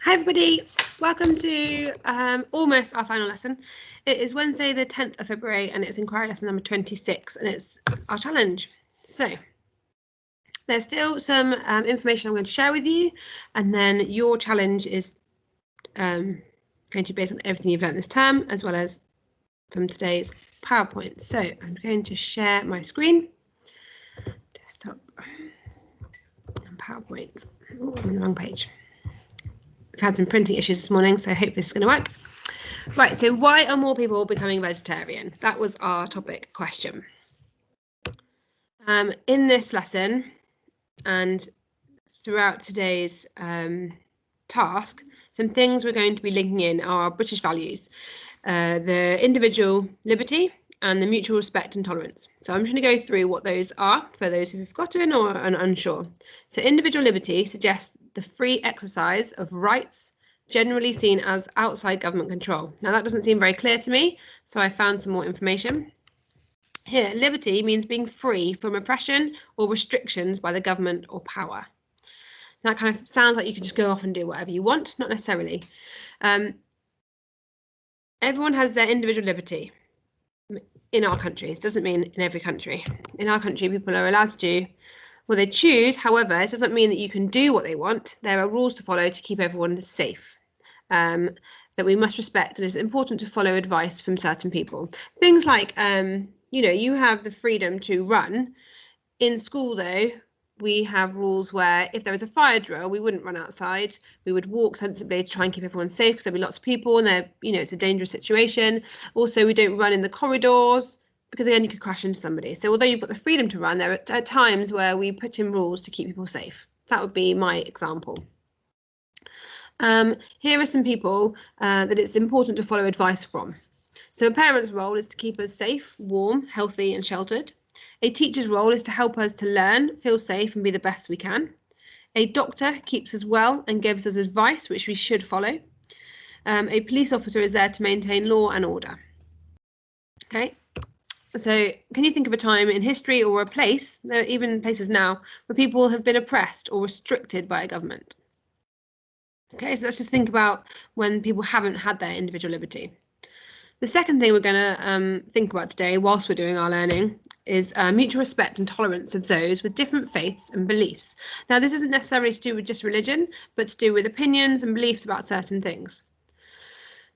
Hi everybody, welcome to almost our final lesson. It is Wednesday the 10th of February and it's Enquiry lesson number 26 and it's our challenge. So there's still some information I'm going to share with you, and then your challenge is going to be based on everything you've learned this term as well as from today's PowerPoint. So I'm going to share my screen, desktop and PowerPoint. Oh, I'm on the wrong page. We've had some printing issues this morning, so I hope this is going to work. Right, so why are more people becoming vegetarian? That was our topic question. In this lesson and throughout today's task, some things we're going to be linking in are British values, the individual liberty and the mutual respect and tolerance. So I'm just going to go through what those are for those who've forgotten or are unsure. So individual liberty suggests the free exercise of rights generally seen as outside government control. Now that doesn't seem very clear to me, so I found some more information. Here, liberty means being free from oppression or restrictions by the government or power. That kind of sounds like you can just go off and do whatever you want, not necessarily. Everyone has their individual liberty in our country. It doesn't mean in every country. In our country, people are allowed to do what they choose. However, it doesn't mean that you can do what they want. There are rules to follow to keep everyone safe, that we must respect, and it's important to follow advice from certain people. Things like, you have the freedom to run. In school, though, we have rules where if there was a fire drill, we wouldn't run outside. We would walk sensibly to try and keep everyone safe because there'd be lots of people and it's a dangerous situation. Also, we don't run in the corridors because again, you could crash into somebody. So although you've got the freedom to run, there are times where we put in rules to keep people safe. That would be my example. Here are some people that it's important to follow advice from. So a parent's role is to keep us safe, warm, healthy and sheltered. A teacher's role is to help us to learn, feel safe and be the best we can. A doctor keeps us well and gives us advice which we should follow. A police officer is there to maintain law and order. Okay, so can you think of a time in history or a place, there are even places now, where people have been oppressed or restricted by a government? Okay, so let's just think about when people haven't had their individual liberty. The second thing we're going to think about today, whilst we're doing our learning, is mutual respect and tolerance of those with different faiths and beliefs. Now, this isn't necessarily to do with just religion, but to do with opinions and beliefs about certain things.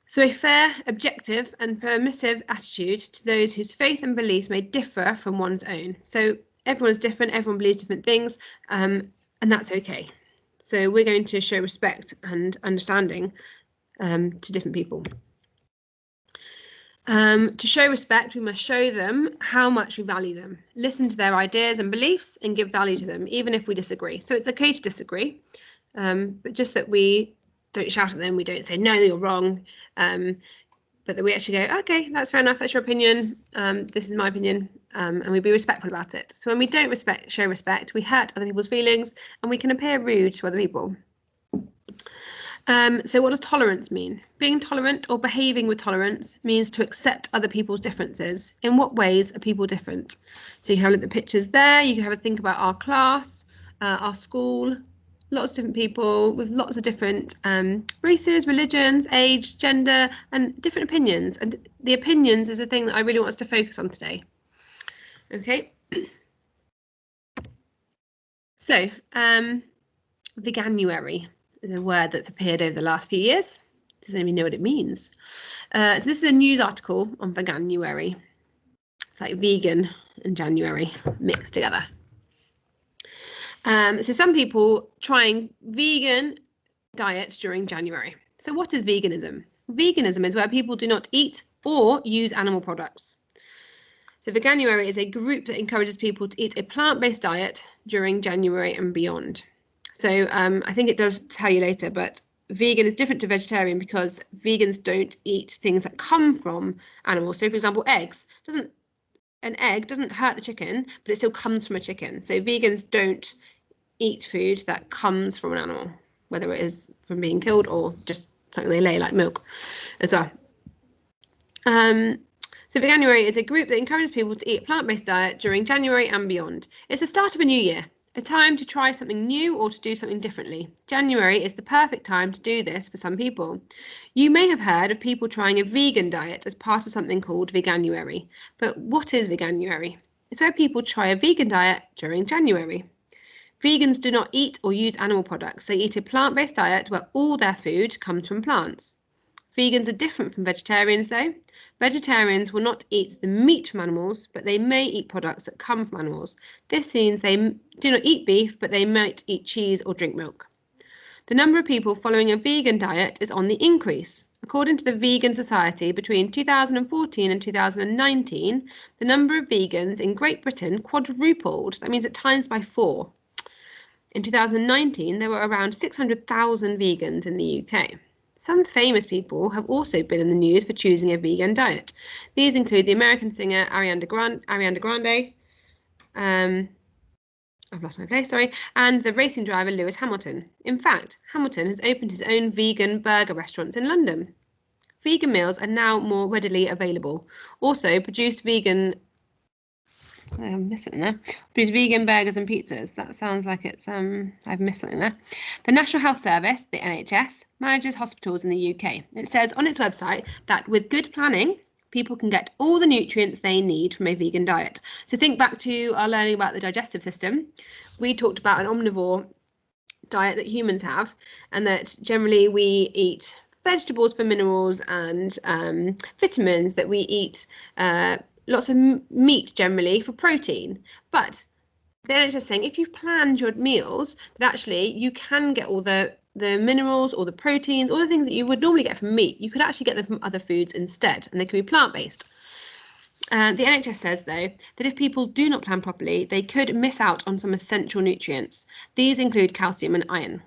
So a fair, objective and permissive attitude to those whose faith and beliefs may differ from one's own. So everyone's different, everyone believes different things, and that's okay. So we're going to show respect and understanding to different people. To show respect, we must show them how much we value them, listen to their ideas and beliefs and give value to them, even if we disagree. So it's okay to disagree, but just that we don't shout at them, we don't say, no, you're wrong, but that we actually go, okay, that's fair enough, that's your opinion, this is my opinion, and we be respectful about it. So when we don't show respect, we hurt other people's feelings and we can appear rude to other people. So what does tolerance mean? Being tolerant or behaving with tolerance means to accept other people's differences. In what ways are people different? So you have a look at the pictures there. You can have a think about our class, our school, lots of different people with lots of different races, religions, age, gender, and different opinions. And the opinions is a thing that I really want us to focus on today. Okay. So, veganuary is a word that's appeared over the last few years. Does anybody know what it means? So this is a news article on veganuary. It's like vegan and January mixed together. So some people trying vegan diets during January. So what is veganism? Veganism is where people do not eat or use animal products. So veganuary is a group that encourages people to eat a plant-based diet during January and beyond. So I think it does tell you later, but vegan is different to vegetarian because vegans don't eat things that come from animals. So for example, eggs, an egg doesn't hurt the chicken, but it still comes from a chicken. So vegans don't eat food that comes from an animal, whether it is from being killed or just something they lay like milk as well. So veganuary is a group that encourages people to eat a plant-based diet during January and beyond. It's the start of a new year. A time to try something new or to do something differently. January is the perfect time to do this for some people. You may have heard of people trying a vegan diet as part of something called Veganuary. But what is Veganuary? It's where people try a vegan diet during January. Vegans do not eat or use animal products. They eat a plant-based diet where all their food comes from plants. Vegans are different from vegetarians though. Vegetarians will not eat the meat from animals, but they may eat products that come from animals. This means they do not eat beef, but they might eat cheese or drink milk. The number of people following a vegan diet is on the increase. According to the Vegan Society, between 2014 and 2019, the number of vegans in Great Britain quadrupled. That means at times by 4. In 2019, there were around 600,000 vegans in the UK. Some famous people have also been in the news for choosing a vegan diet. These include the American singer Ariana Grande, I've lost my place, sorry, and the racing driver Lewis Hamilton. In fact, Hamilton has opened his own vegan burger restaurants in London. Vegan meals are now more readily available. Also, produce vegan burgers and pizzas. That sounds like it's I've missed something there. The National Health Service, the NHS, manages hospitals in the UK. It says on its website that with good planning, people can get all the nutrients they need from a vegan diet. So think back to our learning about the digestive system. We talked about an omnivore diet that humans have, and that generally we eat vegetables for minerals and vitamins, that we eat lots of meat generally for protein. But the NHS is saying if you've planned your meals, that actually you can get all the minerals, all the proteins, all the things that you would normally get from meat, you could actually get them from other foods instead, and they can be plant-based. The NHS says, though, that if people do not plan properly, they could miss out on some essential nutrients. These include calcium and iron.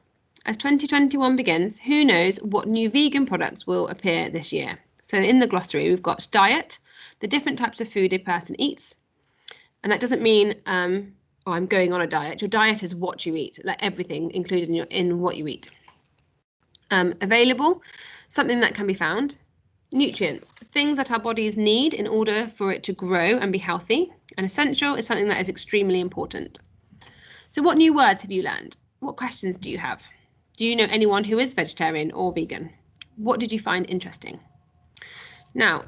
As 2021 begins, who knows what new vegan products will appear this year? So in the glossary, we've got diet, the different types of food a person eats. And that doesn't mean, I'm going on a diet. Your diet is what you eat, like everything included in what you eat. Available, something that can be found. Nutrients, things that our bodies need in order for it to grow and be healthy. And essential is something that is extremely important. So what new words have you learned? What questions do you have? Do you know anyone who is vegetarian or vegan? What did you find interesting? Now,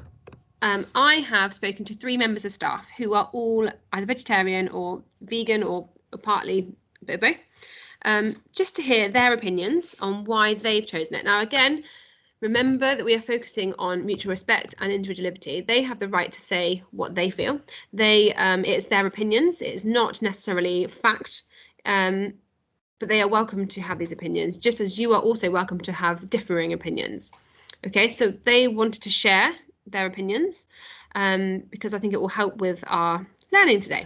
I have spoken to 3 members of staff who are all either vegetarian or vegan or partly a bit of both, just to hear their opinions on why they've chosen it. Now, again, remember that we are focusing on mutual respect and individual liberty. They have the right to say what they feel. It's their opinions. It's not necessarily fact, but they are welcome to have these opinions, just as you are also welcome to have differing opinions. Okay, so they wanted to share their opinions because I think it will help with our learning today.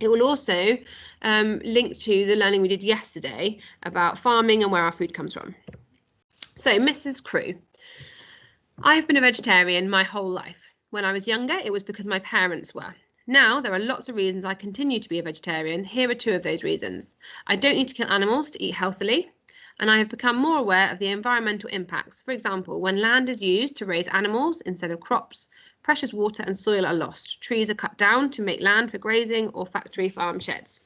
It will also link to the learning we did yesterday about farming and where our food comes from. So, Mrs. Crew, I've been a vegetarian my whole life. When I was younger, it was because my parents were. Now, there are lots of reasons I continue to be a vegetarian. Here are 2 of those reasons. I don't need to kill animals to eat healthily, and I have become more aware of the environmental impacts. For example, when land is used to raise animals instead of crops, precious water and soil are lost. Trees are cut down to make land for grazing or factory farm sheds.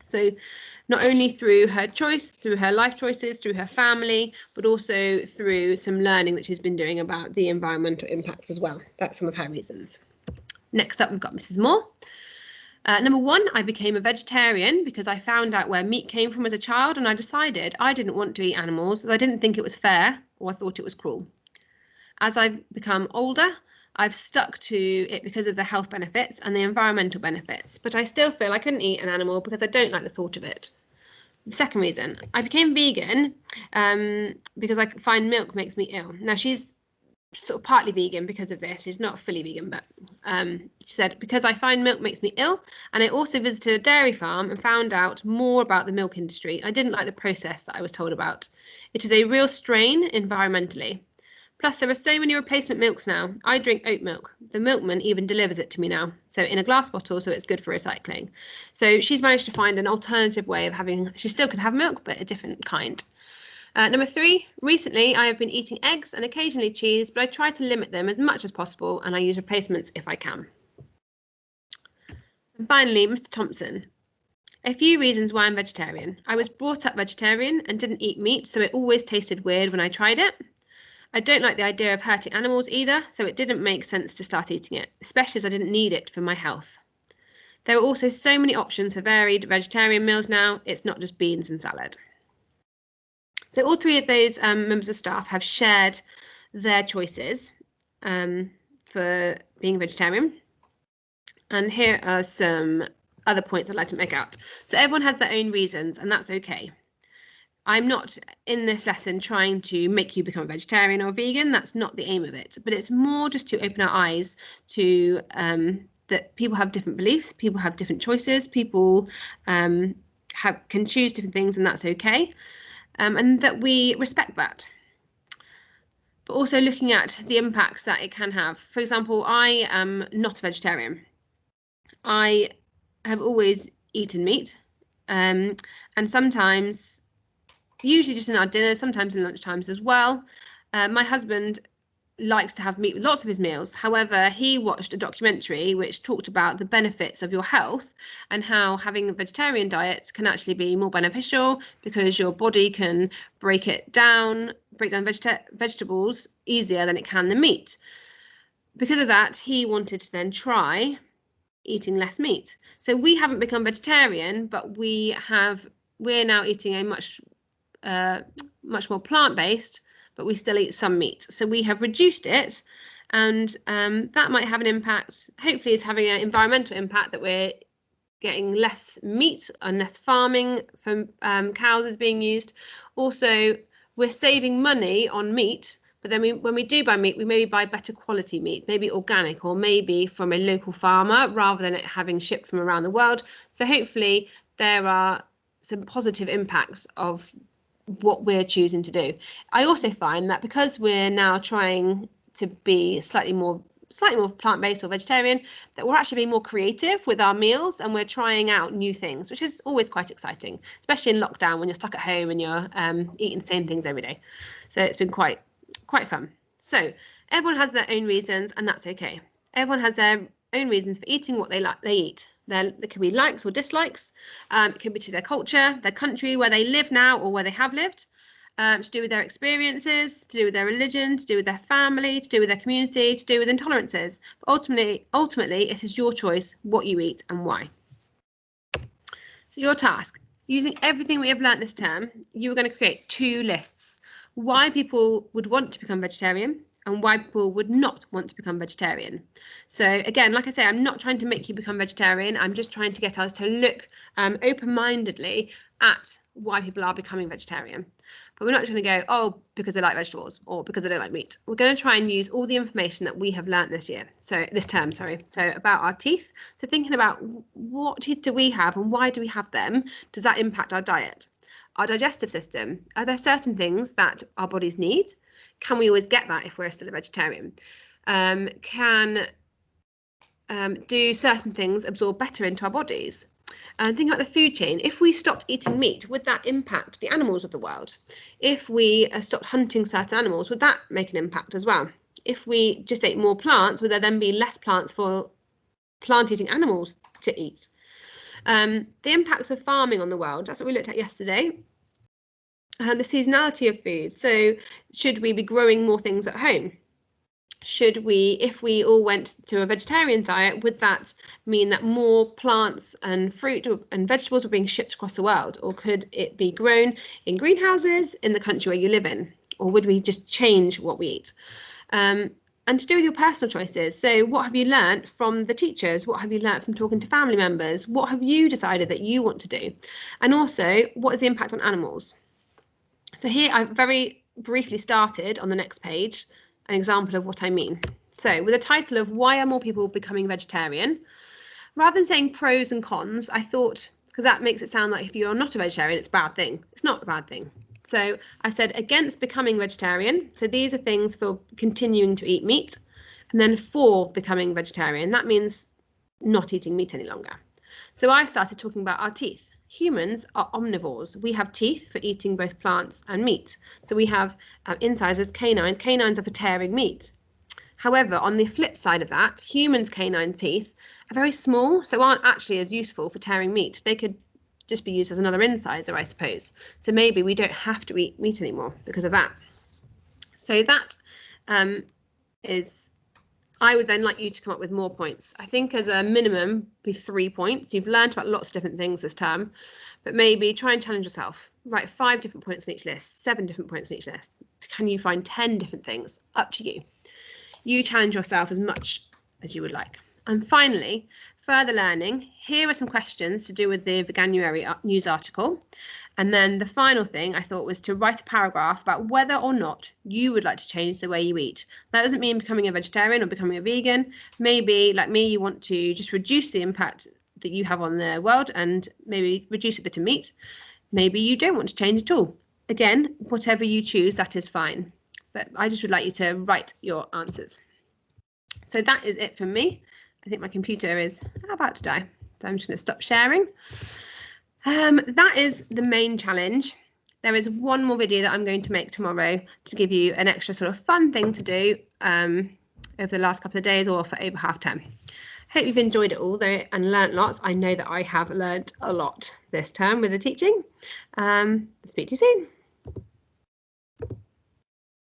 So not only through her choice, through her life choices, through her family, but also through some learning that she's been doing about the environmental impacts as well. That's some of her reasons. Next up, we've got Mrs. Moore. Number 1, I became a vegetarian because I found out where meat came from as a child, and I decided I didn't want to eat animals as I didn't think it was fair or I thought it was cruel. As I've become older, I've stuck to it because of the health benefits and the environmental benefits, but I still feel I couldn't eat an animal because I don't like the thought of it. The second reason, I became vegan because I find milk makes me ill. Now, she's sort of partly vegan because of this. She's not fully vegan, but she said, because I find milk makes me ill, and I also visited a dairy farm and found out more about the milk industry. I didn't like the process that I was told about. It is a real strain environmentally. Plus, there are so many replacement milks now. I drink oat milk. The milkman even delivers it to me now. So in a glass bottle, so it's good for recycling. So she's managed to find an alternative way of having, she still can have milk, but a different kind. Number 3, recently I have been eating eggs and occasionally cheese, but I try to limit them as much as possible, and I use replacements if I can. And finally, Mr. Thompson. A few reasons why I'm vegetarian. I was brought up vegetarian and didn't eat meat, so it always tasted weird when I tried it. I don't like the idea of hurting animals either, so it didn't make sense to start eating it, especially as I didn't need it for my health. There are also so many options for varied vegetarian meals now, it's not just beans and salad. So all three of those members of staff have shared their choices for being vegetarian. And here are some other points I'd like to make out. So everyone has their own reasons, and that's okay. I'm not in this lesson trying to make you become a vegetarian or a vegan. That's not the aim of it, but it's more just to open our eyes to that people have different beliefs, people have different choices, people can choose different things, and that's okay. And that we respect that. But also looking at the impacts that it can have. For example, I am not a vegetarian. I have always eaten meat, and sometimes, usually just in our dinners, sometimes in lunchtimes as well. My husband likes to have meat with lots of his meals. However, he watched a documentary which talked about the benefits of your health and how having vegetarian diets can actually be more beneficial because your body can break down vegetables easier than it can the meat. Because of that, he wanted to then try eating less meat. So we haven't become vegetarian, but we're now eating a much more plant-based, but we still eat some meat. So we have reduced it, and that might have an impact. Hopefully it's having an environmental impact that we're getting less meat and less farming from cows is being used. Also, we're saving money on meat, but then when we do buy meat, we maybe buy better quality meat, maybe organic or maybe from a local farmer rather than it having shipped from around the world. So hopefully there are some positive impacts of what we're choosing to do. I also find that because we're now trying to be slightly more plant-based or vegetarian, that we're actually being more creative with our meals and we're trying out new things, which is always quite exciting, especially in lockdown when you're stuck at home and you're eating the same things every day. So it's been quite fun. So everyone has their own reasons, and that's okay. Everyone has their own reasons for eating what they eat. There could be likes or dislikes. It could be to their culture, their country, where they live now or where they have lived, to do with their experiences, to do with their religion, to do with their family, to do with their community, to do with intolerances. But ultimately, it is your choice what you eat and why. So your task, using everything we have learnt this term, you are going to create 2 lists. Why people would want to become vegetarian and why people would not want to become vegetarian. So again, like I say, I'm not trying to make you become vegetarian. I'm just trying to get us to look open-mindedly at why people are becoming vegetarian. But we're not just going to go, oh, because they like vegetables or because they don't like meat. We're going to try and use all the information that we have learnt this term. So about our teeth. So thinking about what teeth do we have and why do we have them? Does that impact our diet? Our digestive system. Are there certain things that our bodies need? Can we always get that if we're still a vegetarian? Do certain things absorb better into our bodies? Think about the food chain. If we stopped eating meat, would that impact the animals of the world? If we stopped hunting certain animals, would that make an impact as well? If we just ate more plants, would there then be less plants for plant-eating animals to eat? The impacts of farming on the world, that's what we looked at yesterday. The seasonality of food. So should we be growing more things at home? If we all went to a vegetarian diet, would that mean that more plants and fruit and vegetables were being shipped across the world? Or could it be grown in greenhouses in the country where you live in? Or would we just change what we eat? And to do with your personal choices. So what have you learned from the teachers? What have you learned from talking to family members? What have you decided that you want to do? And also, what is the impact on animals? So here I've very briefly started on the next page an example of what I mean. So with a title of why are more people becoming vegetarian? Rather than saying pros and cons, I thought, because that makes it sound like if you're not a vegetarian, it's a bad thing. It's not a bad thing. So I said against becoming vegetarian. So these are things for continuing to eat meat. And then for becoming vegetarian, that means not eating meat any longer. So I've started talking about our teeth. Humans are omnivores. We have teeth for eating both plants and meat. So we have incisors, canines. Canines are for tearing meat. However, on the flip side of that, humans' canine teeth are very small, so aren't actually as useful for tearing meat. They could just be used as another incisor, I suppose. So maybe we don't have to eat meat anymore because of that. So that is, I would then like you to come up with more points. I think as a minimum be 3 points. You've learned about lots of different things this term, but maybe try and challenge yourself. Write 5 different points on each list, 7 different points on each list. Can you find 10 different things? Up to you. You challenge yourself as much as you would like. And finally, further learning. Here are some questions to do with the Veganuary news article. And then the final thing I thought was to write a paragraph about whether or not you would like to change the way you eat. That doesn't mean becoming a vegetarian or becoming a vegan. Maybe, like me, you want to just reduce the impact that you have on the world and maybe reduce a bit of meat. Maybe you don't want to change at all. Again, whatever you choose, that is fine. But I just would like you to write your answers. So that is it from me. I think my computer is about to die, so I'm just going to stop sharing. That is the main challenge. There is one more video that I'm going to make tomorrow to give you an extra sort of fun thing to do over the last couple of days or for over half term. Hope you've enjoyed it all though and learnt lots. I know that I have learnt a lot this term with the teaching. Speak to you soon.